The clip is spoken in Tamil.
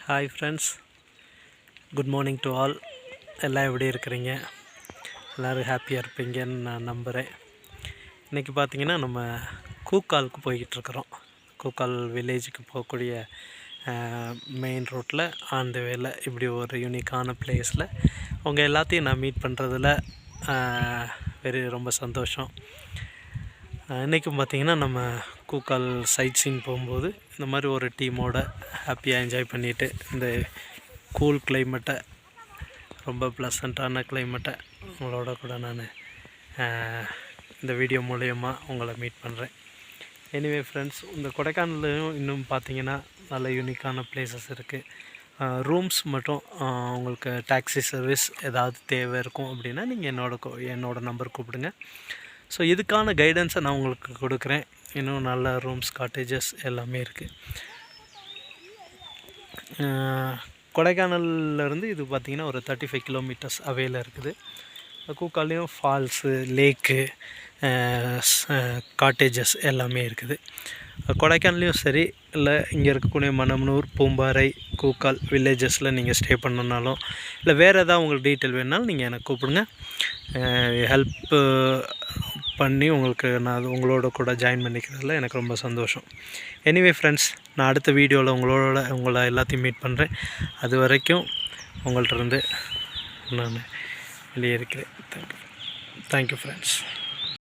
Hi friends, good morning to all. எல்லாம் எப்படி இருக்கிறீங்க? எல்லோரும் ஹாப்பியாக இருப்பீங்கன்னு நான் நம்புகிறேன். இன்றைக்கி பார்த்திங்கன்னா நம்ம கூக்காலுக்கு போய்கிட்டுருக்குறோம். கூக்கால் வில்லேஜுக்கு போகக்கூடிய மெயின் ரோட்டில் ஆன் த வேல இப்படி ஒரு யூனிக்கான பிளேஸில் உங்கள் எல்லாத்தையும் நான் மீட் பண்ணுறதில் ரொம்ப சந்தோஷம். இன்றைக்கும் பார்த்திங்கன்னா நம்ம கூக்கால் சைட் சீன் போகும்போது இந்த மாதிரி ஒரு டீமோட ஹாப்பியாக என்ஜாய் பண்ணிவிட்டு இந்த கூல் கிளைமேட்டை, ரொம்ப ப்ளசண்ட்டான கிளைமேட்டை உங்களோட கூட நான் இந்த வீடியோ மூலயமா உங்களை மீட் பண்ணுறேன். எனிவே ஃப்ரெண்ட்ஸ், இந்த கொடைக்கானல்லையும் இன்னும் பார்த்திங்கன்னா நல்ல யூனிக்கான பிளேசஸ் இருக்குது. ரூம்ஸ் மட்டும் உங்களுக்கு டாக்ஸி சர்வீஸ் ஏதாவது தேவை இருக்கும் அப்படின்னா நீங்கள் என்னோட நம்பர் கூப்பிடுங்க. ஸோ இதுக்கான கைடன்ஸை நான் உங்களுக்கு கொடுக்குறேன். இன்னும் நல்ல ரூம்ஸ், காட்டேஜஸ் எல்லாமே இருக்குது. கொடைக்கானல்லேருந்து இது பார்த்திங்கன்னா ஒரு 35 கிலோமீட்டர்ஸ் அவையில் இருக்குது. கூக்கால்லையும் ஃபால்ஸு, லேக்கு, காட்டேஜஸ் எல்லாமே இருக்குது. கொடைக்கானல்லையும் சரி, இல்லை இங்கே இருக்கக்கூடிய மணமனூர், பூம்பாறை, கூக்கால் வில்லேஜஸில் நீங்கள் ஸ்டே பண்ணணுன்னாலும், இல்லை வேறு ஏதாவது உங்களுக்கு டீட்டெயில் வேணுனாலும் நீங்கள் எனக்கு கூப்பிடுங்க. ஹெல்ப்பு பண்ணி நான் உங்களோட கூட ஜாயின் பண்ணிக்கிறதுல எனக்கு ரொம்ப சந்தோஷம். எனிவே ஃப்ரெண்ட்ஸ், நான் அடுத்த வீடியோவில் உங்களை எல்லாத்தையும் மீட் பண்ணுறேன். அது வரைக்கும் உங்கள்கிட்ட இருந்து நான் வெளியே இருக்கிறேன். Thank you friends.